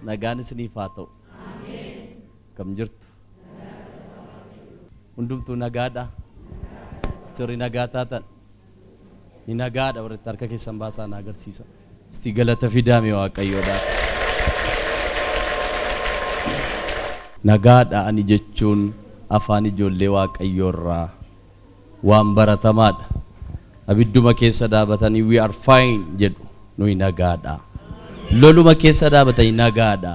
Nagaan isiniif haa ta'u. Kam jirtu? Hundumtuu nagaadha. Istorii nagaa taatan. Ni nagaadha warratti harka keessan baasaa na agarsiisa. Isti galata fidaame Waaqayyoodhaaf. Nagaadha ani jechuun afaan ijoollee Waaqayyoorraa waan baratamaadha. Abidduma keessa dhaabatanii we are fine jedhu nuyi nagaadha. Loluma keessa dhaabatanii nagaadha.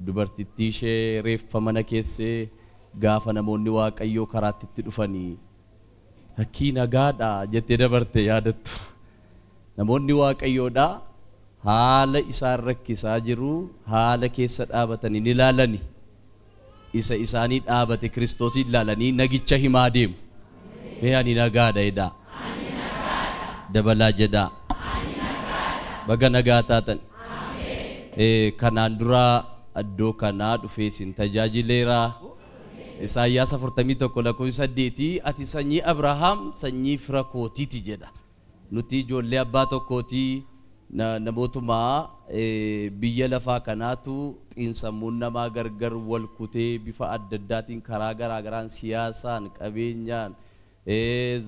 Dubartittii ishee reeffa mana keessee gaafa namoonni Waaqayyoo karaatti itti dhufanii hakkii nagaadha jettee dabarte yaadattu. Namoonni Waaqayyoodha haala isaan rakkisaa jiru haala keessa dhaabatanii ni ilaalani. Isa isaanii dhaabate Kiristoosin ilaalanii nagicha himaa deemu. Ani nagaadha jedha. Dabalaa jedha. Baga nagaa taatan. Kanaan dura addoo kanaa dhufee sin tajaajileera. Isaayyaas 41:8 ati sanyii Abrahaam sanyii fira kootiiti jedha. Nuti ijoollee abbaa tokkooti namootumaa biyya lafaa kanaatu xiinsammuun namaa gargar wal kutee bifa adda addaatiin karaa garaagaraan siyaasaan qabeenyaan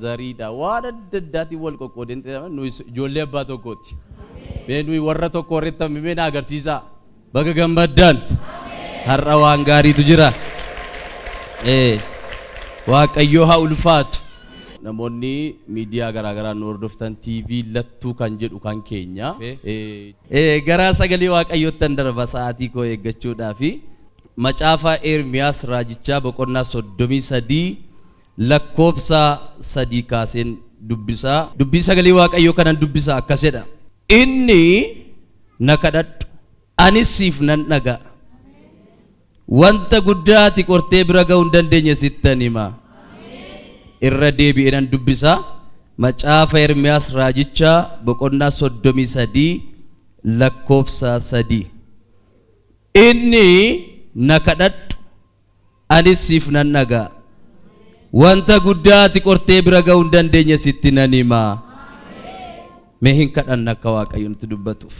zariidha waan adda addaatiin wal qoqqoodeen nuyi ijoollee abbaa tokkooti. Nuyi warra tokko warreetta mimeen agarsiisa. Baga gammaddaan har'a waan gaariitu jira. Waaqayyo haa ulfaatu. Namoonni miidiyaa garaagaraa nu hordoftan TV lattuu kan jedhu kan keenya. Garaa sagalee Waaqayyootti darba sa'aatii koo eeggachuudhaaf macaafa Ermiyaas raajichaa boqonnaa 33 lakkoofsa 3 kaaseen dubbisaa. Dubbii sagalee Waaqayyoo kanan dubbisaa akkasidha. Inni na kadhadhu anis siif nan dhaga'a. Wanta guddaati qortee bira ga'uu hin dandeenye sittan hima. Irra deebi'een dubbisa macaafa Ermiyaas raajichaa boqonnaa 33 lakkoofsa 3. Inni na kadhadhu anis siif nan dhaga'a. Wanta guddaati qortee bira ga'uu hin dandeenye sitti nan hima. Mee hin kadhanna akka Waaqayyo nutti dubbatuuf.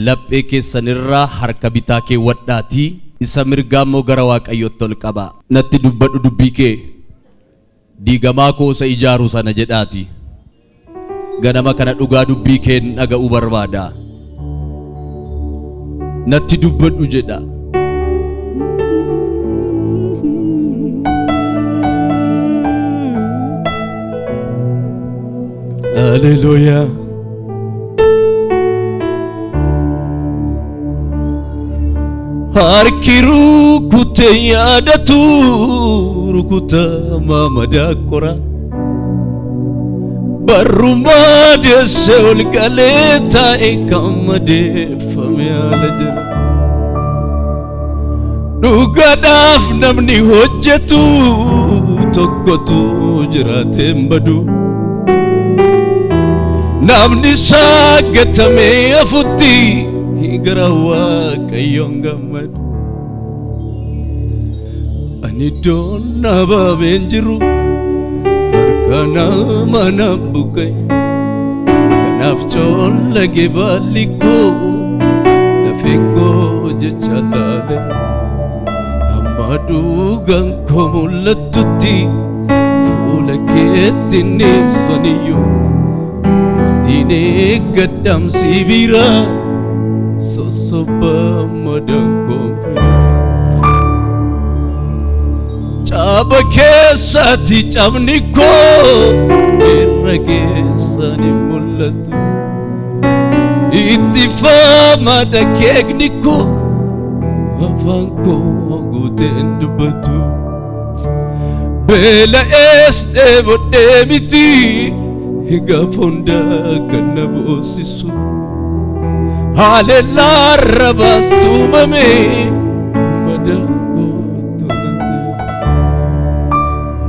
Laphee keessanirraa harka bitaa kee wadhaatii isa mirgaa immoo gara Waaqayyootti ol qaba. Natti dubbadhu dubbii kee. Diigamaa koo isa ijaaru sana jedhaati. Ganama kana dhugaa dubbii kee dhaga'uu barbaada. Natti dubbadhu jedha. Hallelujah. Harki rukutee yaadatu rukutaa maamadaa qora. Barrumaa deesse ol galee taa'e kan madeeffame haala jala. Dhugaadhaaf namni hojjetu tokkotu jiraateen badu. Namni saagatamee hafutti gara Waaqayyoon gammadu. Ani iddoon dhaabameen jiru harka nama nan buqqa'e. Kanaaf coollage baalli koo lafee koo jecha laale. Amma dhugaan koo mul'atutti fuula keetti neessaniyyuu murtiin eeggadhamsi biraa. Sosoba madankoompe Caba keessatti cabni koo irra keessani mul'atu. Itti faamada keekni koo afaan koo guuteen dubbatu. Beela'ees dheebodhee miti gaafa hundaa kan na boosisu. Hallelujah rabatu mame madako tonante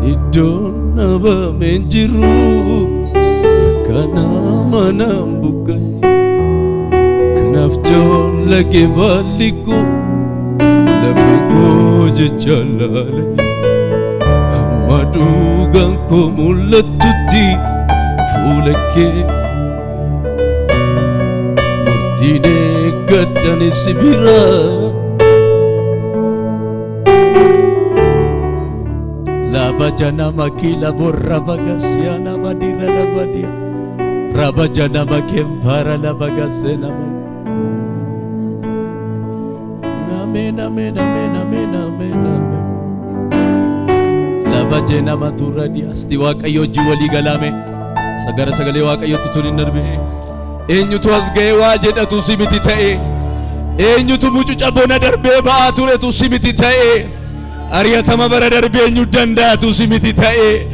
nidona ba menjiru kana manambukai kanafjo lage baliko labiko jechalale amadu ganko mulatuti fulake Dine gaddan sibira labajana makila borra bagasiana madira labadia rabajana makempara labagasena. Amen, amen, amen, amen, amen, amen. Labajena matura di asti waaqayyo jiwali galame sagara sagale waaqayyo tutulin darbe eenyutu asgaye waa jedhatu simiti ta'e eenyutu mucuca bona darbe ba'aa turetu simiti ta'e ariyatama bara darbe eenyu dandaatu simiti ta'e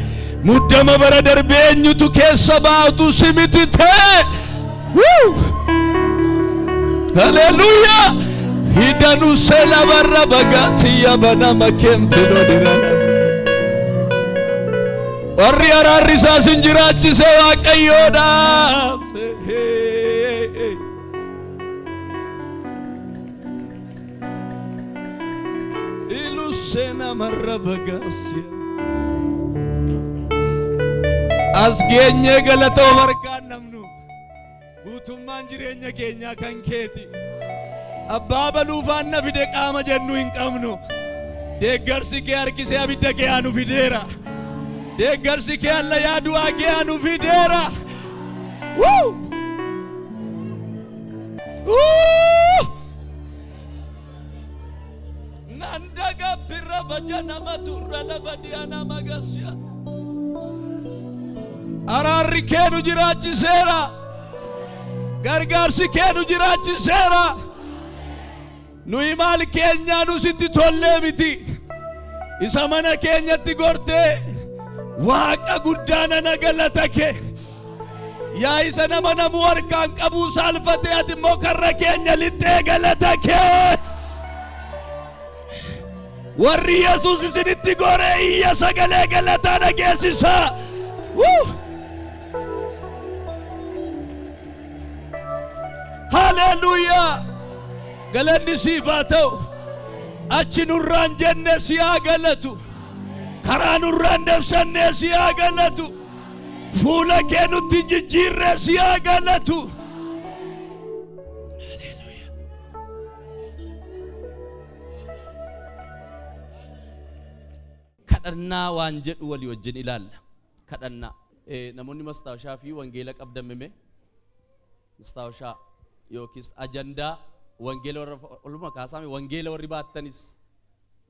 muddama bara darbe eenyutu keessa baatu simiti ta'e. Hallelujah. Hidanu sela barra bagati ya bana makempino dirana warri ararisa sinjirachi se waaqayyoda ilusena marra bagasi asgenye galato markan namnu utumman jirenya keenya kan keeti abbaa baluufaan na fide qaama jennu hin qabnu deeggarsi kee harkisee abidda kee anu fideera deeggarsi kee alla yaadu'aa kee anu fideera. Nandaga birra bajana maturra labadiana magasya araarri kee nu jiraachiseera gargaarsi kee nu jiraachiseera. Nuyi maal keenya nu sitti tollee miti isa mana keenyatti gortee waaqa guddaana na galata kee yaa isa nama namu harkaan qabuu saalfatee ati immoo karra keenya lixxee galata kee warri Yesuus isinitti goree iyya sagalee galataa dhageessisaa. Hallelujah. Galanni siif haa ta'u achi nurraan jenne si haa galatu karaa nurraan dabsannee si haa galatu fuula kee nutti jijjiirree si haa galatu. Haleluuyaa. Kadhannaa waan jedhu walii wajjin ilaalla. Kadhannaa namoonni mastaawashaa fi wangeela qabdamime mastaawashaa yookiis ajandaa wangeela warra oluma kaasame wangeela warri baattanis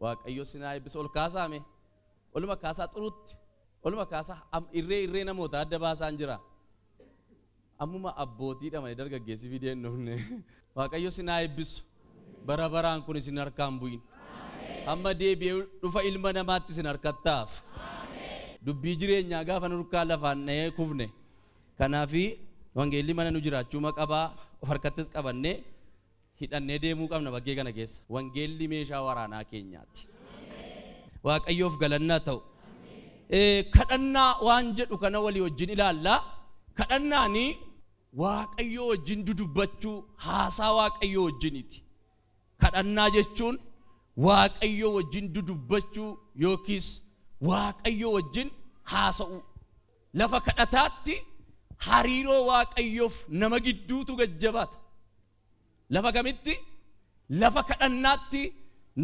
waaqayyo sinaa eebbisu ol kaasame oluma kaasaa xurutti oluma kaasaa irree namoota adda baasaan jira ammuma abbootii dhamane dargaggeessi fideen dhufne waaqayyo sinaa eebbisu bara baraan kun isin harkaan bu'in amma deebi'ee dhufa ilma namaatti isin harkattaaf dubbii jireenyaa gaafa nurkaa lafaan dha'ee kufne kanaafi wangeelli mana nu jiraachuu maqabaa of harkattis qabannee hidhannee deemuu qabna bakkee kana keessa wangeelli meeshaa waraanaa keenyaati. Waaqayyoof galannaa ta'u. Kadhannaa waan jedhu kana walii wajjin ilaalla. Kadhannaani waaqayyoo wajjin dudubbachuu haasaa waaqayyoo wajjiniiti. Kadhannaa jechuun waaqayyoo wajjin dudubbachuu yookiis waaqayyoo wajjin haasa'u. Lafa kadhataatti hariiroo waaqayyoof nama gidduutu gajjabaata. Lafa kamitti lafa kadhannaatti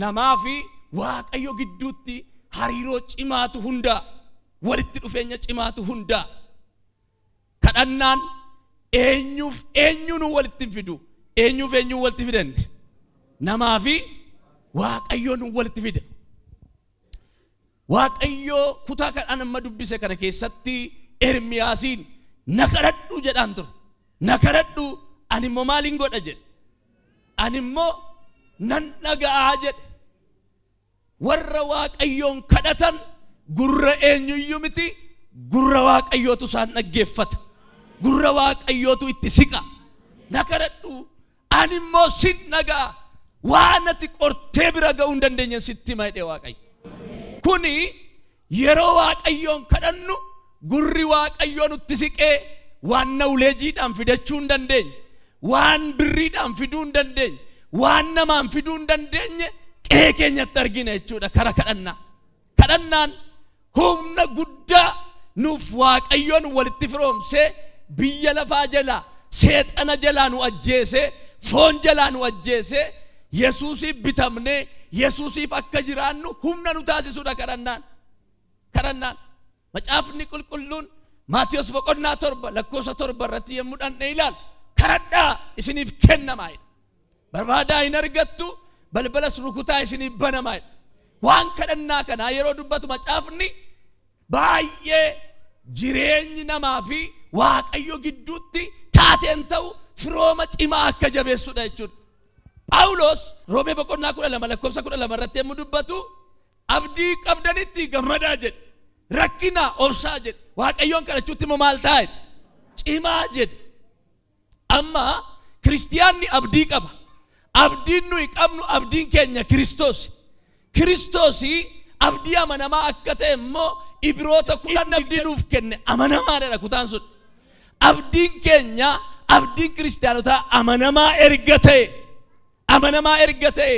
namaa fi waaqayyo gidduutti hariiroo cimaatu hundaa walitti dhufeenya cimaatu hundaa. Kadhannaan eenyuun walitti fidu eenyuun walitti fidan namaa fi waaqayyoon walitti fida. Waaqayyo kutaa kadhan amma dubbise kana keessatti Ermiyaasiin na kadhadhu jedhaan ture. Na kadhadhu ani immoo maaliin godha jedhe. Ani immoo nan dhaga'aa jedhe. Warra waaqayyoon kadhatan gurra eenyuyyuu miti gurra waaqayyootu isaan dhaggeeffata. Gurra waaqayyootu itti siqa. Na kadhadhu ani immoo sin dhaga'a. Waan ati qortee bira ga'uu hin dandeenye sitti maayidhe waaqayyo. Kuni yeroo waaqayyoon kadhannu gurri waaqayyoo nutti siqee waan nawleejiidhaan fidachuu hin dandeenye. Waan birriidhaan fiduu hin dandeenye. Waan namaan fiduu hin dandeenye qe'ee keenyatti argina jechuudha kara kadhannaa. Kadhannaan humna guddaa nuuf waaqayyoon walitti firoomsee biyya lafaa jalaa seexana jalaa nu ajjeesee foon jalaa nu ajjeese Yesuusiif bitamne Yesuusiif akka jiraannu humna nu taasisuudha kadhannaan. Macaafni qulqulluun Maatiyos boqonnaa 7 lakkoofsa 7 irratti yommuu dhandhe ilaal kadhadhaa isiniif kennamaa jedha. Barbaadaa hin argattu balbalas rukutaa isiniif banamaa jedha. Waan kadhannaa kanaa yeroo dubbatu macaafni baay'ee jireenyi namaa fi Waaqayyo gidduutti taateen ta'u firooma cimaa akka jabeessudha jechuudha. Phaawulos Roomee boqonnaa 12 lakkoofsa 12 irratti yommuu dubbatu abdii qabdanitti gammadaa jedhe. Rakkina obsaa jedhe. Waaqayyoon kadhachuutti immoo maal taa'e? Cimaa jedhe. Amma kiristiyaanni abdii qaba. Abdiin nuyi qabnu abdiin keenya Kiristoos. Kiristoosii abdii amanamaa akka ta'e immoo Ibroota 10 abdii nuuf kenne amanamaadha kutaan sun. Abdiin keenya abdiin kiristiyaanotaa amanamaa erga ta'e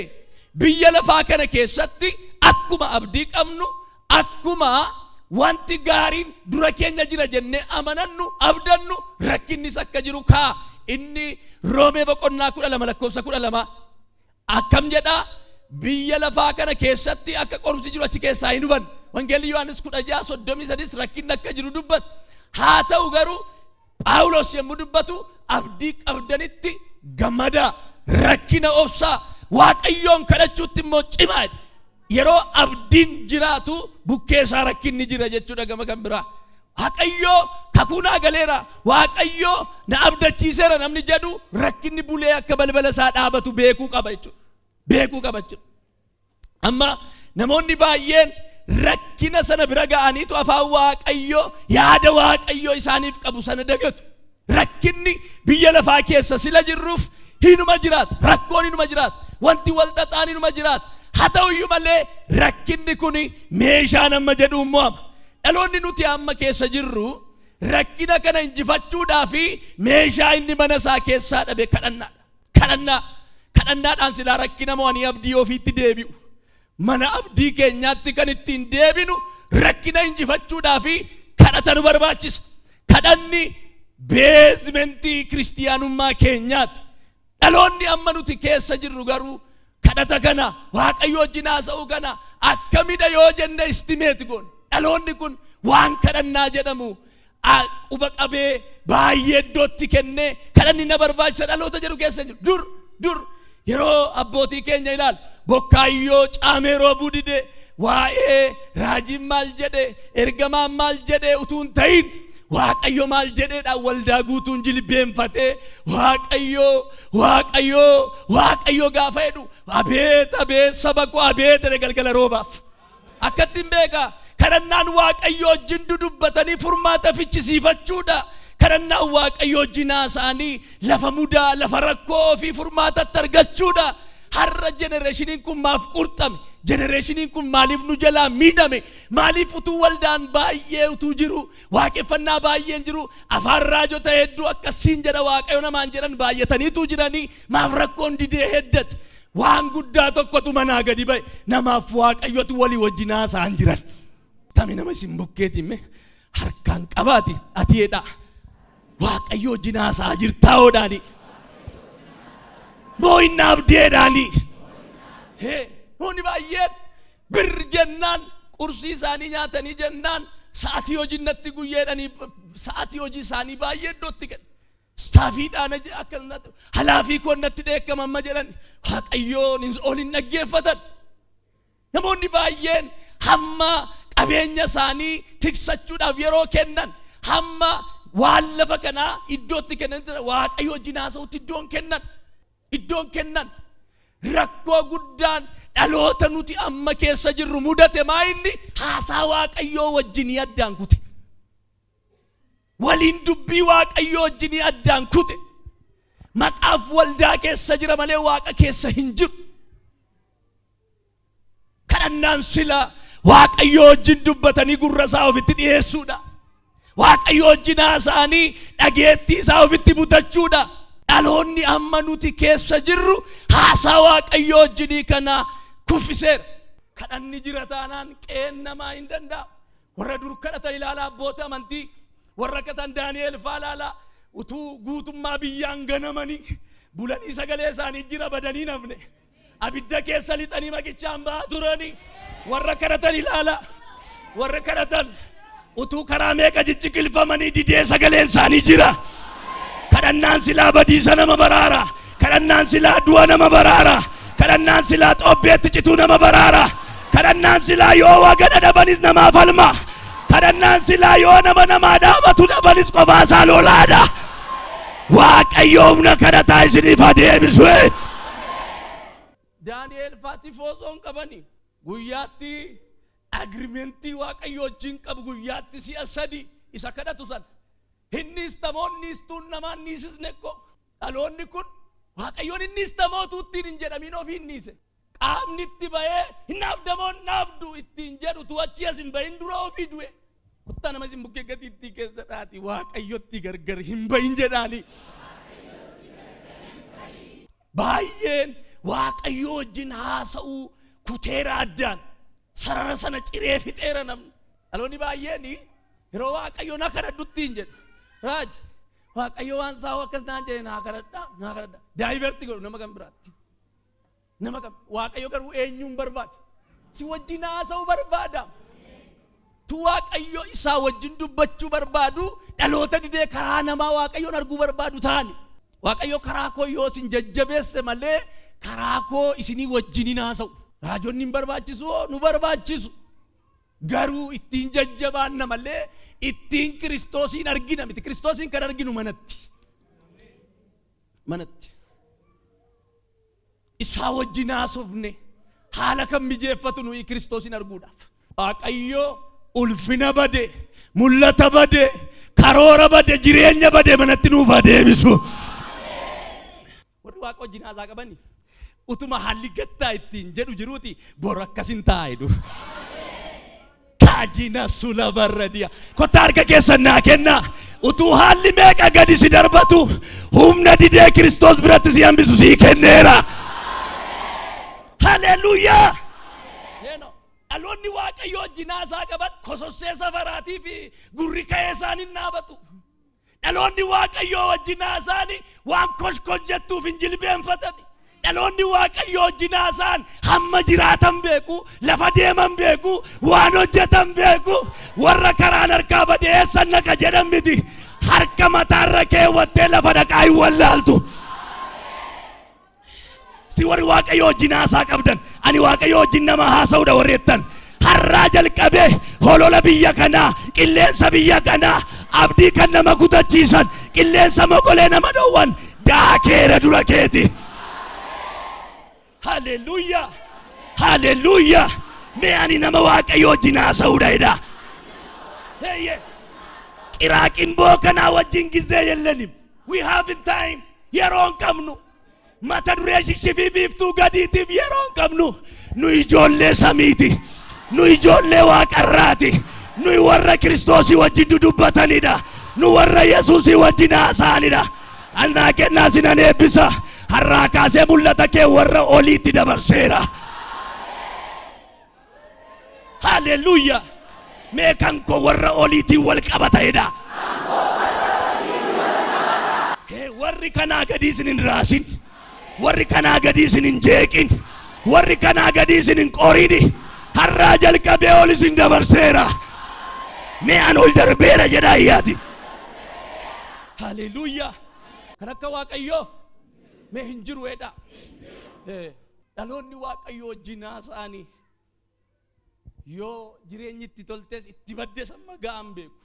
biyya lafaa kana keessatti akkuma abdii qabnu akkuma wanti gaariin dura keenya jira jennee amanannu abdannu rakkinnis akka jiru kaa inni Roomee boqonnaa 12 lakkoofsa 12 akkam jedhaa biyya lafaa kana keessatti akka qorumsi jiru achi keessaa hin hubanne. Wangeelli Yohaannis 16:33 rakkinni akka jiru dubbata. Haa ta'u garuu Phaawulos yommuu dubbatu abdii qabdanitti gammadaa rakkina obsaa Waaqayyoon kadhachuutti immoo cimaa. Yeroo abdiin jiraatu bukkeessaa rakkinni jira jechuudha gama kan biraa. Waaqayyo kakuu naa galeera Waaqayyo na abdachiiseera namni jedhu rakkinni bulee akka balbala isaa dhaabatu beekuu qaba jechuudha. Amma namoonni baay'een rakkina sana bira ga'aniitu afaan Waaqayyo yaada Waaqayyo isaaniif qabu sana dagatu. Rakkinni biyya lafaa keessa sila jirruuf hinuma jiraata. Rakkoon hinuma jiraata. Wanti wal xaxaan hinuma jiraata. Haa ta'u iyyuu malee rakkinni kun meeshaa nama jedhuun mo'ama. Dhaloonni nuti amma keessa jirru rakkina kana injifachuudhaa fi meeshaa inni mana isaa keessaa dhabe kadhannaadhaan silaa rakkina mo'anii abdii ofiitti deebi'u. Mana abdii keenyaatti kan ittiin deebinu rakkina injifachuudhaa fi kadhata nu barbaachisa. Kadhanni beezmentii kiristiyaanummaa keenyaati. Dhaloonni amma nuti keessa jirru garuu kadhata kana Waaqayyo wajjin haasa'uu kana akkamidha yoo jenne istimeeti goon. Dhaloonni kun waan kadhannaa jedhamu quba qabee baay'ee iddootti kennee kadhanni na barbaachisa dhaloota jedhu keessa jiru. Dur yeroo abbootii keenya ilaal bokkaayyoo caamee roobuu dide waa'ee raajiin maal jedhe ergamaan maal jedhe utuu hin ta'in Waaqayyo maal jedheedhaan waldaa guutuun jilbeenfatee Waaqayyo gaafa jedhu abeet saba koo abeet galgala roobaaf akkattiin beekaa kadhannaan Waaqayyo wajjin dudubbatanii furmaata fichisiifachuudha. Kadhannaan Waaqayyo wajjin haasa'anii lafa mudaa lafa rakkoo fi furmaatatti argachuudha. Har'a jenereeshiniin kun maaf qurxame? Jenereeshiniin kun maaliif nu jalaa miidhame? Maaliif utuu waldaan baay'ee utuu jiru waaqeffannaa baay'een jiru afaan raajota hedduu akkasiin jedha Waaqayyo namaan jedhan baay'ataniitu jiranii maaf rakkoon didee heddate? Waan guddaa tokkotu manaa gadi ba'e namaaf Waaqayyotu walii wajjin haasa'an jiran. Tami nama isin bukkeetimme harkaan qabaati atiidha Waaqayyo wajjin haasa'aa jirtaa oodhaani moo'inna abdeedhaani. Namoonni baay'een bir jennaan qursii isaanii nyaatanii jennaan sa'atii hojii natti guyyeedhanii sa'atii hojii isaanii baay'ee iddootti kenna. Staafiidhaan akkasumatti halaafii koo natti dheekkamamma jedhan Waaqayyoon ol hin dhaggeeffatan. Namoonni baay'een hamma qabeenya isaanii tiksachuudhaaf yeroo kennan hamma waan lafa kanaa iddootti kennan Waaqayyo wajjin haasa'utti iddoon kennan. Rakkoo guddaan dhaloota nuti amma keessa jirru mudate maa inni haasaa Waaqayyoo wajjin addaan kute. Waliin dubbii Waaqayyoo wajjin addaan kute. Maqaaf waldaa keessa jira malee Waaqa keessa hin jiru. Kadhannaan sila Waaqayyoo wajjin dubbatanii gurra isaa ofitti dhiyeessuudha. Waaqayyoo wajjin haasa'anii dhageettii isaa ofitti butachuudha. Dhaloonni amma nuti keessa jirru haasaa Waaqayyoo wajjinii kana kuffiseera. Kadhanni jira taanaan qeen namaa hin danda'amu. Warra dur kadhatan ilaalaa abboota amantii warra kadhatan Daani'eel fa'aa ilaalaa utuu guutummaa biyyaan ganamanii bulanii sagalee isaanii jira badanii namne abidda keessa lixanii maqichaan ba'aa turanii warra kadhatan ilaala warra kadhatan utuu karaa meeqa jijjiqilfamanii didee sagaleen isaanii jira. kadhannaan silaa badiisa nama baraara kadhannaan silaa du'a nama baraara kadhannaan silaa xobbeetti cituu nama baraara kadhannaan silaa yoo wagana dhabanis namaaf falma kadhannaan silaa yoo namaa dhaabatu dhabanis qofaasaa lolaadha. waaqayyo humna kadhataa isiniif adeebisu. Daani'eel Faatifosoon qabani guyyaatti agrimentii waaqayyo wajjin qabu guyyaatti si'a 3 isa kadhatu san hinnis tamoonni istuun namaan niisisnekko dhaloonni kun waaqayyoon innis tamootu ittiin hin jedhamin ofii niise qaamni itti ba'ee hinnaaf damoon naafdu ittiin jedhu tu'achi as hin bahin dura ofii du'e kuttaa nama isin bukkee gatiittii keessa dhaati waaqayyotti gargar hin bahin jedhaani. baay'een waaqayyo wajjin haasa'uu kuteera addaan sarara sana ciree fixeera namni dhaloonni baay'een yeroo waaqayyo na kadhadhutti hin jedhu raaj waaqayyo waan saawwa akkas naan jedhe naa kadhadha daayiverti godhu nama kan biraatti nama kan waaqayyo garuu eenyuun barbaada si wajjin haasa'uu barbaada tu waaqayyo isaa wajjin dubbachuu barbaadu dhaloota didee karaa namaa waaqayyoon arguu barbaadu taani waaqayyo karaa koo yoo isin jajjabeesse malee karaa koo isinii wajjin haasa'u raajonni hin barbaachisu nu barbaachisu garuu ittiin jajjabaanna malee ittiin Kiristoosiin argina miti Kiristoosiin kan arginu manatti isaa wajjin haasofne haala kan mijeeffatu nuyi Kiristoosiin arguudhaaf waaqayyo ulfina bade mul'ata bade karoora bade jireenya bade manatti nuuf adeebisu. warri waaqa wajjin haasaa qabani utuma haalli gattaa ittiin jedhu jiruuti bor akkasin taa'edu kaajina sula barradia kota harka keessan naa kenna utuu haalli meeqa gadi si darbatu humna didee Kiristoos biratti si hambisu si kenneera. haleluuyaa. dhaloonni waaqayyo wajjin haasaa qaban kosossee safaraatii fi gurri ka'ee isaanii naabatu dhaloonni waaqayyo wajjin haasaani waan koshkosh jettuuf hin jilbeenfatani dhaloonni waaqayyo wajjin haasaan hamma jiraatan beeku lafa deeman beeku waan hojjetan beeku warra karaan harkaa badeessan naqa jedhan miti harka mataarra keewwattee lafa dhaqaa hin wallaaltu. si warri waaqayyo wajjin haasaa qabdan ani waaqayyo wajjin nama haasa'uudha warreettan har'aa jalqabee holola biyya kanaa qilleensa biyya kanaa abdii kan nama kutachiisan qilleensa mogolee nama dhowwan daakeera dura keeti. haleluuyaa haleluuyaa mee ani nama waaqayyo wajjin haasa'uudha jedha. qiraaqimboo kanaa wajjin gizee yellanim we have time yeroon qabnu mata duree shikshifii biiftuu gadiitiif yeroon qabnu nu ijoollee samiiti nu ijoollee waaqarraati nu warra Kiristoosii wajjin dudubbatanidha nu warra Yesuusii wajjin haasa'anidha. annaa kennaa sinan eebbisa har'aa kaasee mul'ata kee warra oliitti dabarseera. haleluuyaa mee kan koo warra oliitiin wal qabatedha. warri kanaa gadii isin hin raasin warri kanaa gadii isin hin jeeqin warri kanaa gadii isin hin qorini har'aa jalqabee ol isin dabarseera. mee an ol darbeera jedha iyyaati. haleluuyaa. kan akka waaqayyoo mee hin jiru jedha. dhaloonni waaqayyo wajjin haasa'anii yoo jireenyi itti toltes itti baddes amma ga'an beeku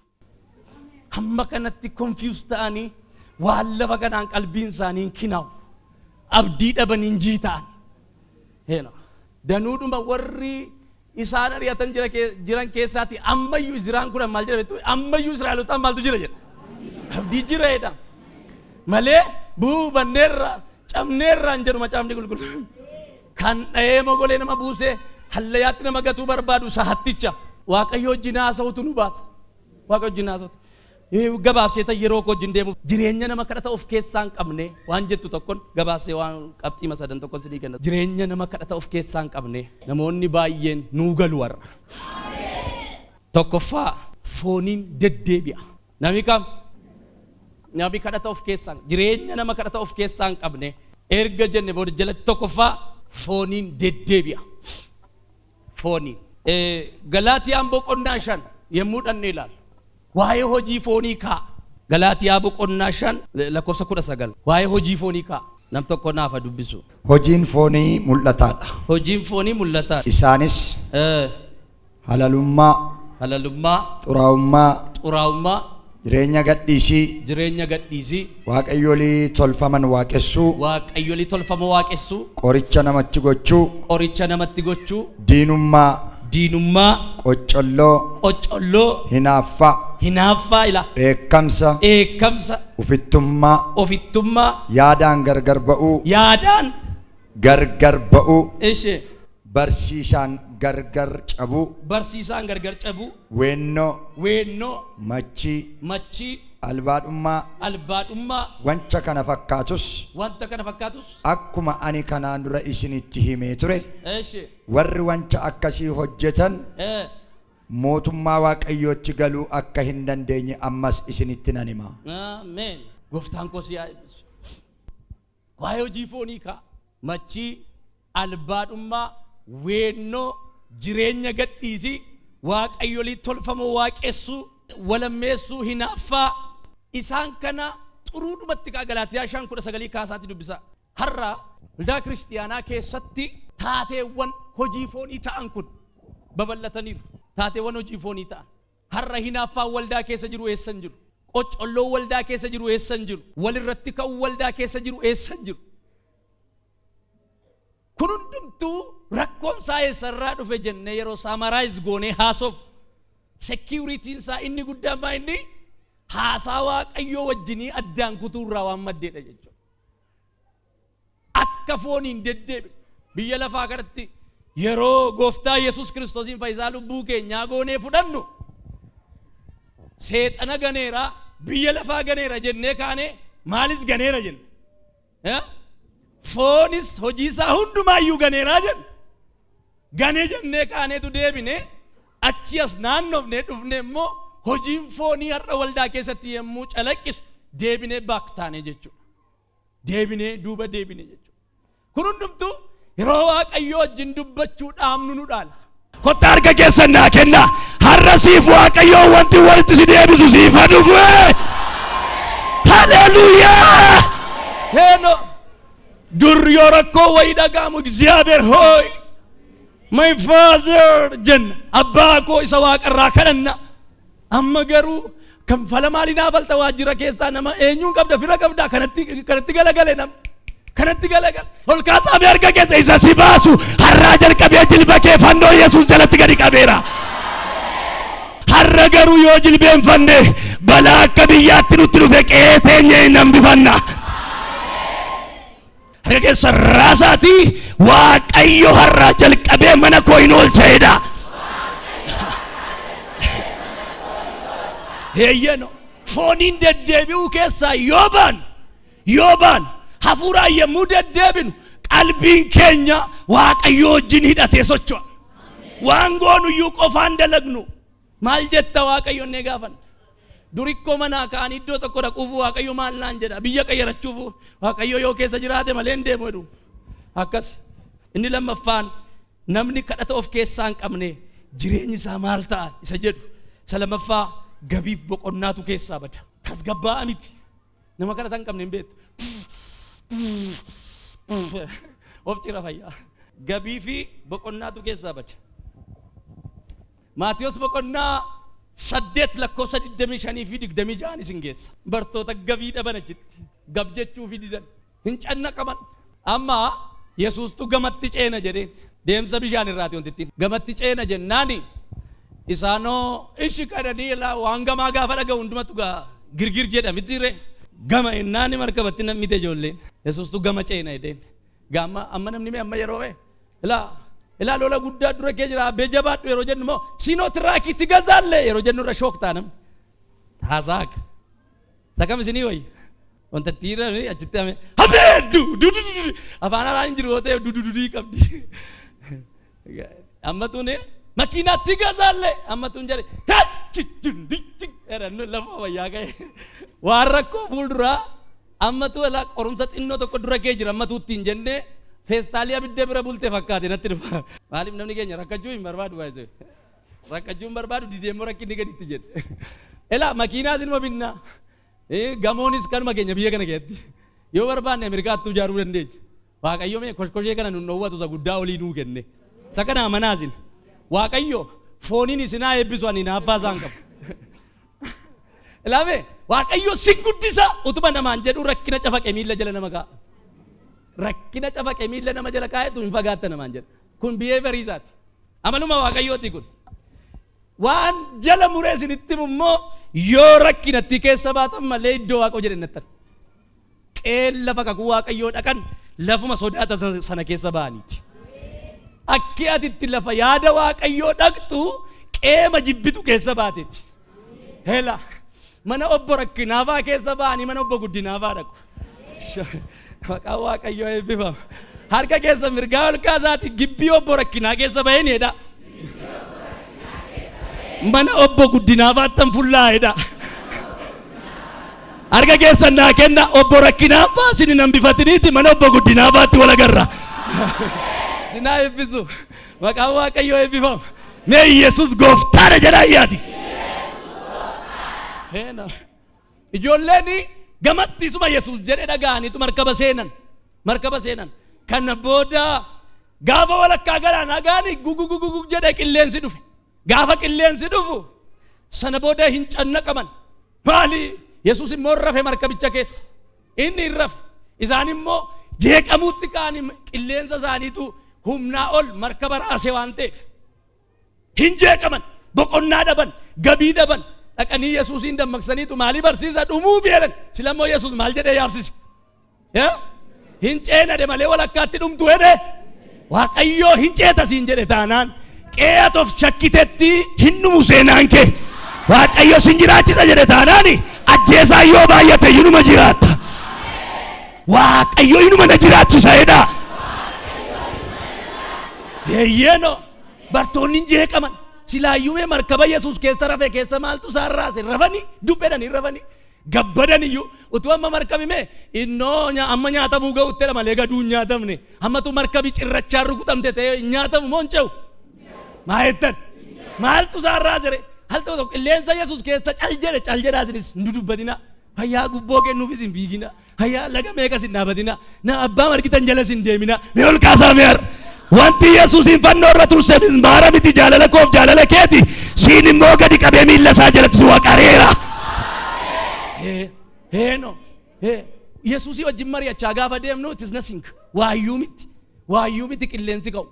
hamma kanatti confused ta'anii waan lafa kanaan qalbiin isaanii hin kinaawu abdii dhaban hin jiitaan danuudhuma warri isaan ari'atan jiran keessaati ammayyuu Izraan kun maal jedha ammayyuu Israa'elotaan maaltu jira jedha abdii jira jedha malee buubanneerra cabneerra hin jedhu macaafni qulqulluun kan dha'ee mogolee nama buusee hallayaatti nama gatuu barbaadu sahatticha waaqayyo wajjin haasa'utu nu baasa. waaqayyo wajjin haasa'utu gabaabseeta yeroo koo wajjin deemu jireenya nama kadhata of keessaa hin qabne waan jettu tokkon gabaabsee waan qabxii masadan tokkon sidii kenna jireenya nama kadhata of keessaa hin qabne namoonni baay'een nuu galu warra. tokkoffaa fooniin deddeebi'a namni kam namni kadhata of keessaa jireenya nama kadhata of keessaa hin qabne erga jenne booda jalatti tokkoffaa fooniin deddeebi'a. Fooniin Galaatiyaan boqonnaa 5 yemmuu dhanne ilaalu waa'ee hojii foonii kaa'a. Galaatiyaa boqonnaa 5 lakkoofsa 19 waa'ee hojii foonii kaa'a. Nam tokko naaf dubbisu. Hojiin foonii mul'ataadha. Hojiin foonii mul'ataadha. Isaanis halalummaa, xuraa'ummaa, jireenya gadhiisii, waaqayyolii tolfaman waaqessuu, qoricha namatti gochuu, diinummaa, qocolloo, hinaaffaa ila dheekkamsa, ofittummaa, yaadaan gargar ba'uu, barsiisaan gargar cabuu, weennoo, machii, albaadhummaa, wanta kana fakkaatus akkuma ani kanaan dura isinitti himee ture warri wanta akkasii hojjetan mootummaa waaqayyootti galuu akka hin dandeenye ammas isinitti nan hima. Amen. Gooftaan koo si haa eebbisu. Waa'ee hojii foonii kaa'a. Machii, albaadhummaa, weennoo, jireenya gadhiisii, waaqayyolii tolfamoo waaqessuu, walammeessuu, hinaaffaa, isaan kana xuruudhumatti kaa Galaatiyaa 5:19 kaasaatti dubbisa. Har'a waldaa kiristiyaanaa keessatti taateewwan hojii foonii ta'an kun babal'ataniiru. Taateewwan hojii foonii ta'an har'a hinaaffaan waldaa keessa jiru eessan jiru? Qocolloo waldaa keessa jiru eessan jiru? Walirratti ka'uu waldaa keessa jiru eessan jiru? Kun hundumtuu rakkoon isaa eessarraa dhufe jennee yeroo samaraayiz goonee haasof security'n isaa inni guddaan maa inni haasaa waaqayyoo wajjinii addaan kutuurraa waan maddeedha jechuudha. Akka fooniin deddeebi'u biyya lafaa kanatti yeroo gooftaa Yesuus Kiristoosiin fayyisaa lubbuu keenyaa goonee fudhannu seexana ganeera biyya lafaa ganeera jennee kaane maalis ganeera jenne foonis hojii isaa hundumaayyuu ganeeraa jenne ganee jennee kaaneetu deebine achi as naannofnee dhufne immoo hojiin foonii har'a waldaa keessatti yemmuu calaqqisu deebinee baaktaane jechuudha. Deebinee duuba deebine jechuudha. Kun hundumtuu yeroo waaqayyoo wajjin dubbachuu dhaamnu nu dhaala. Kotta harka keessan naa kenna. Har'a siif waaqayyoo wanti walitti si deebisu siif haa dhufu. Haleluuyaa! Heeno dur yoo rakkoo wayii dhaga'amu እግዚአብሔር ሆይ my father jenna abbaa koo isa waaqarraa kadhanna. Amma garuu kan fala maalinaa balta waajjira keessaa nama eenyuun qabda fira qabda kanatti galagale nam kanatti galagale ol kaasaa fi harka keessa isa si baasu har'aa jalqabee jilba kee fannoo Yesuus jalatti gadi qabeera. Har'a garuu yoo jilbeenfanne balaa akka biyyaatti nutti dhufe qe'ee teenya hin hambifanna. Harka keessa raasaati waaqayyo har'aa jalqabee mana koo hin oolcheedha. Heeyyeno fooniin deddeebi'uu keessaa yoo baan hafuuraan yemmuu deddeebinu qalbiin keenya waaqayyoo wajjin hidhatee socho'a. Waan goonuyyuu qofaan dalagnu maal jetta waaqayyoon nee gaafan durikkoo manaa ka'anii iddoo tokko dhaquuf waaqayyo maal naan jedha biyya qayyarachuuf waaqayyo yoo keessa jiraate malee hin deemu jedhu akkas. Inni lammaffaan namni kadhata of keessaa hin qabne jireenyi isaa maal ta'a isa jedhu isa lammaffaa gabiif boqonnaatu keessaa bada. Tasgabbaa'a miti nama kadhata hin qabne hin beektu of cira fayyaa. Gabii fi boqonnaatu keessaa bada. Maatiyos boqonnaa 8 lakkoofsa 25 fi 26 isin geessa. Bartoota gabii dhaban achitti gab jechuu fi didan hin canna qaban. Amma Yesuustu gamatti ceena jedheen deemsa bishaan irraati wanti gamatti ceena jennaani isaanoo ishi kadhanii waan gamaa gaafa dhaga'u hundumatu girgir jedha mitire gama innaani markabatti namite ijoolleen Yesuustu gama ceena jedheen gamma amma namni mee amma yeroo ilaa lola guddaa dura kee jira abbee jabaadhu yeroo jennu immoo siinoo tiraakiitti gazaalle yeroo jennu irra shooktaa nam haasaaka takam isinii wayya wanta tiiranii achitti hame habeeddu afaan alaan jiru yoo ta'e dudududii qabdi ammatuun makiinatti gazaalle ammatuun jare hachichun dichik erannu lafa wayyaa ka'e waan rakkoo fuulduraa Ammatu ala qorumsa xinnoo tokko dura kee jira ammatu ittiin jennee feestaalii abidda bira bultee fakkaate natti dhufa. Maaliif namni keenya rakkachuu hin barbaadu baay'ee. Rakkachuu hin barbaadu dideemmoo rakkinni gaditti jedhe. Elaa makiinaas ilma binnaa. Gamoonis kanuma keenya biyya kana keessatti. Yoo barbaanne Ameerikaattu ijaaruu dandeenya. Waaqayyo mee koshkoshee kana nun dhoowwatu isa guddaa olii nuu kenne. Isa kana amanaasin. Waaqayyo fooniin isinaa eebbisu ani naaffaa isaan qabu. Ilaame waaqayyo sin guddisa utuma namaan jedhu rakkina cafaqe miilla jala nama kaa'a. Rakkina cafaqe miilla nama jala kaa'etu hin fagaatta namaan jedha. Kun biheeverii isaati. Amaluma waaqayyooti kun. Waan jala muree isinitti immoo yoo rakkinatti keessa baatan malee iddoo waaqoo jedhan nattan. Qeen lafa kakuu waaqayyoo dhaqan lafuma sodaata sana keessa ba'aniiti. Akki atitti lafa yaada waaqayyoo dhaqxu qeema jibbitu keessa baateeti. Hela mana obbo rakkinaafaa keessa ba'anii mana obbo guddinaafaa dhaqu. Maqaan waaqayyoo eebbifama. Harka keessa mirgaa ol kaasaati gibbii obbo rakkinaa keessa ba'eenidha. Mana obbo guddinaafaattan fullaa'edha. Harka keessa naa kenna obbo rakkinaafaa sini nambifatiniiti mana obbo guddinaafaatti wal agarra. Sinaa eebbisu. Maqaan waaqayyoo eebbifama. Mee Yesuus gooftaadha jedhaa iyyaati. Ijoolleen gamatti isuma Yesuus jedhe dhaga'aniitu markaba seenan. Markaba seenan. Kana booda gaafa walakkaa galaanaa gaanii gugugugugug jedhe qilleensi dhufe. Gaafa qilleensi dhufu sana booda hin cannaqaman. Maali? Yesuus immoo rafe markabicha keessa. Inni hin rafe. Isaan immoo jeeqamuutti ka'anii qilleensa isaaniitu humnaa ol markaba raase waan ta'eef. Hin jeeqaman. Boqonnaa dhaban. Gabii dhaban. Dhaqanii Yesuusin dammaqsaniitu maalii barsiisa dhumuuf jedhan. Silammoo Yesuus maal jedhee yaabsise? Hin ceenade malee walakkaatti dhumtu jedhe. Waaqayyoo hin ceetasiin jedhe taanaan qe'atoof shakkitetti hin dhumu seenaan kee. Waaqayyo sin jiraachisa jedhe taanaani ajjeesaa yoo baay'ate inuma jiraatta. Waaqayyo inuma na jiraachisa jedha. Yeeyyeeno bartoonni hin jeeqaman. Silaayyuumee markaba Yesuus keessa rafe keessa maaltu isaan raase rafanii dubbedhanii rafanii gabbadaniyyuu utuu amma markabimee innoo amma nyaatamuu ga'uttedha malee gaduu hin nyaatamne ammatu markabii cirrachaan rukutamte ta'ee hin nyaatamu moo hin ce'u maa jettan maaltu isaan raasere hal tokko qilleensa Yesuus keessa cal jedhaa isinis hin dubbatina hayyaa gubboo kennuufis hin fiigina hayyaa laga meeqas hin dhaabatina na abbaa margitan jalas hin deemina mee ol kaasaa mee'ar. Wanti Yesuusin fannoo irra turse maara miti jaalala koof jaalala keeti siin immoo gadi qabee miilla isaa jalatti si waqareera. Heeno Yesuusii wajjin mari'achaa gaafa deemnu it is nothing waayyuu miti qilleensi ka'u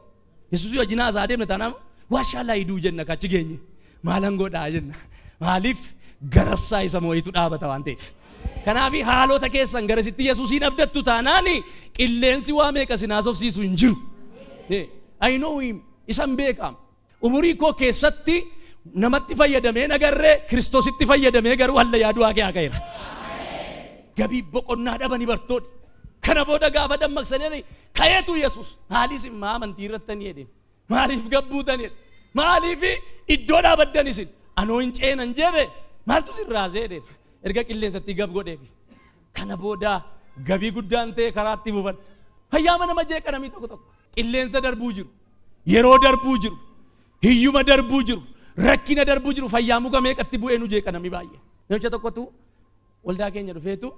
Yesuusii wajjin haasaa deemne taanaan waashaalaa hiduu jenna kachi geenye maalan godhaa jenna maaliif garassaa isa moo'itu dhaabata waan ta'eef. Kanaaf haalota keessan garasitti Yesuusiin abdattu taanaani qilleensi waa meeqa sin haasofsiisu hin jiru. I know him. Isan beekam. Umurii koo keessatti namatti fayyadamee nagarree Kiristoositti fayyadamee garuu halla yaaduu haa ka'eera. Gabii boqonnaa dhabanii bartoonni. Kana booda gaafa dammaqsanii ka'eetu Yesuus. Maaliif immoo amantii irrattanii jedheen. Maaliif gabbuutanii jedheen. Maaliif iddoo dhaabaddan isin. Anoo hin ceenan jedhe maaltu sin raasee jedheen. Erga qilleensatti gab godheefi. Kana booda gabii guddaan ta'e karaatti buufan. Hayyaama nama jeeqanamii tokko tokko. Qilleensa darbuu jiru, yeroo darbuu jiru, hiyyuma darbuu jiru, rakkina darbuu jiru fayyaa muka meeqatti bu'ee nu jeeqanami baay'ee. Namicha tokkotu waldaa keenya dhufeetu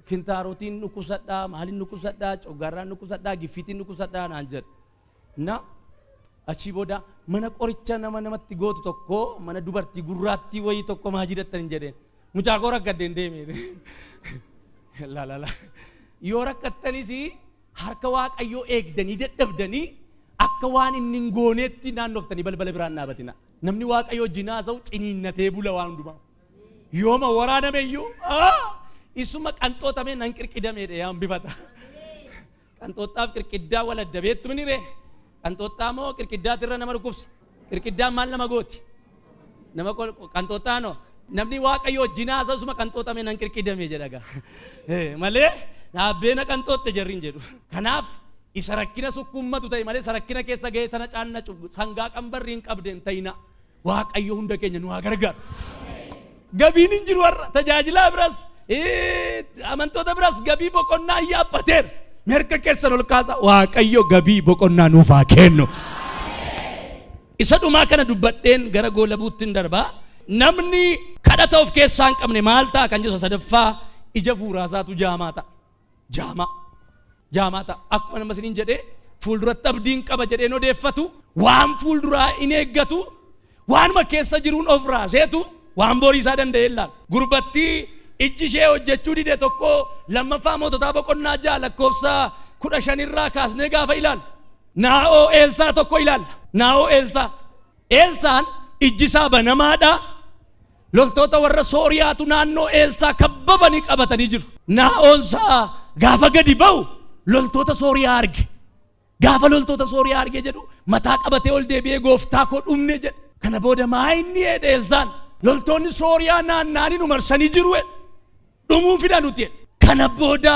kintaarotiin nukusadhaa, maaliin nukusadhaa, coggaarraan nukusadhaa, giffiitiin nukusadhaa naan jedha. Na achii booda mana qoricha namatti gootu tokko mana dubartii gurraattii wayii tokko maa jirattan hin jedheen. Mucaa koo rakkaddeen deemee. Laalala. Yoo rakkattanis harka waaqayyoo eegdanii dadhabdanii akka waan inni hin gooneetti naannoftanii balbala biraan dhaabatina. Namni waaqayyoo jinaasa'u ciniinnatee bula waan hundumaa. Yooma waraanameyyuu isuma qanxootamee nan qirqidameedha yaa bifata. Qanxooxaaf qirqiddaa wal adda beettu minire. Qanxooxaa moo qirqiddaatirra nama dhukkubsa. Qirqiddaan maal nama gooti? Nama qanxooxaanoo. Namni waaqayyoo jinaasa'u isuma qanxootamee nan qirqidamee jedhaga. Malee dhaabbeena qanxootte jarriin jedhu. Kanaaf isa rakkina sukkummatu ta'e malee isa rakkina keessa ga'ee tana caanna sangaa qambarri hin qabdeen ta'ina waaqayyo hunda keenya nu haa gargaaru. Gabiin hin jiru har'a tajaajilaa biras amantoota biras gabii boqonnaa yaabbateera. Merka keessan ol kaasa Waaqayyo gabii boqonnaa nuuf haa kennu. Isa dhumaa kana dubbadheen gara goolabuutti hin darbaa. Namni kadhata of keessaa hin qabne maal ta'a kan jedhu sadaffaa ija fuuraasaatu jaamaa ta'a. Jaamaa ta'a. Akkuma nama isiniin jedhee fuulduratti abdiin qaba jedheen odeeffatu waan fuulduraa in eeggatu waanuma keessa jiruun of raaseetu waan borii isaa danda'e ilaala. Gurbattii ijji ishee hojjechuu dide tokko lammaffaa Moototaa boqonnaa 6 lakkoofsa 15 irraa kaasnee gaafa ilaala. Naa'oo Eelsaa tokko ilaalla. Naa'oo Eelsaan ijji isaa banamaadha. Loltoota warra Sooriyaatu naannoo Eelsaa kabbabanii qabatanii jiru. Naa'oonsaa gaafa gadi ba'u loltoota Sooriyaa arge. Gaafa loltoota Sooriyaa arge jedhu mataa qabatee ol deebi'ee gooftaa koo dhumne jedhe. Kana booda maa inni jedhe Eelsaan loltoonni Sooriyaa naannaanii nu marsanii jiru dhumuu fida nuti. Kana booda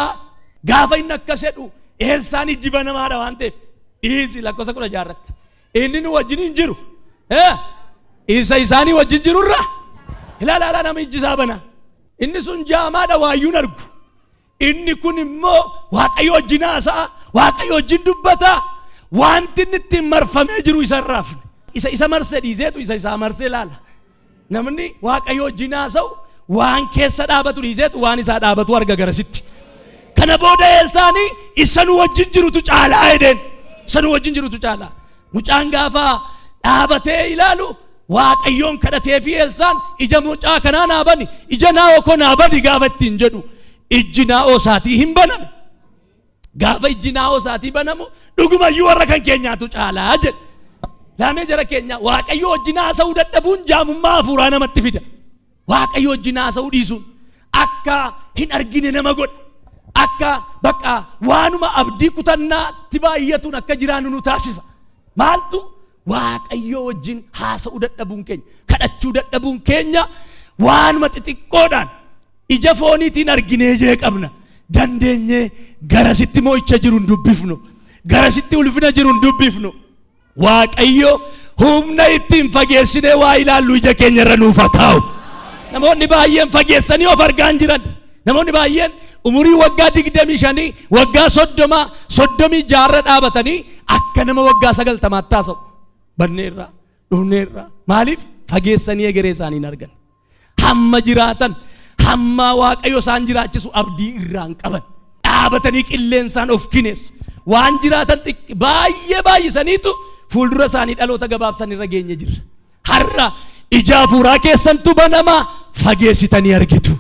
gaafa inni akkas jedhu Eelsaan ijji banamaadha waan ta'eef dhiisi lakkoofsa 16 irratti inni nu wajjin hin jiru. Isa isaanii wajjin jirurra ilaala nama ijji isaa bana. Inni sun jaamaadha waayyuun argu. Inni kun immoo Waaqayyo wajjin haasa'a. Waaqayyo wajjin dubbata. Wanti inni ittiin marfamee jiru isa irraafne. Isa marsee dhiiseetu isa isaa marsee ilaala. Namni Waaqayyo wajjin haasa'u waan keessa dhaabatu dhiiseetu waan isaa dhaabatu arga garasitti. Kana booda Eelsaanii isa nu wajjin jirutu caalaa jedheen. Isa nu wajjin jirutu caalaa. Mucaan gaafa dhaabatee ilaalu Waaqayyoon kadhatee fi Eelsaan ija mucaa kanaa naa bani, ija Naa'oo koo naa bani gaafa ittiin jedhu ijji Naa'oo isaatii hin baname. Gaafa ijji Naa'oo isaatii banamu dhugumayyuu warra kan keenyaatu caalaa jedhe. Laamee jara keenya Waaqayyo wajjin haasa'uu dadhabuun jaamummaa hafuuraa namatti fida. Waaqayyo wajjin haasa'uu dhiisuun akka hin argine nama godha. Akka bakka waanuma abdii kutannaatti baay'atuun akka jiraannu nu taasisa. Maaltu Waaqayyo wajjin haasa'uu dadhabuun keenya, kadhachuu dadhabuun keenya waanuma xixiqqoodhaan ija fooniitiin arginee jeeqabna. Dandeenyee garasitti mo'icha jiru hin dubbifnu. Garasitti ulfina jiru hin dubbifnu. Waaqayyo humna ittiin fageessinee waa ilaallu ija keenya irra nuuf haa kaa'u. Namoonni baay'een fageessanii of argaa hin jiran. Namoonni baay'een umurii waggaa 25 waggaa 36 dhaabatanii akka nama waggaa 90 taasa'u. Banneerraa dhumneerraa maaliif fageessanii egeree isaanii hin argan. Hamma jiraatan hamma Waaqayyo isaan jiraachisu abdii irraan qaban dhaabatanii qilleensaan of kineessu waan jiraatan baay'isaniitu fuuldura isaanii dhaloota gabaabsan irra geenye jirra. Har'a ija hafuuraa keessantu banamaa fageessitanii argitu.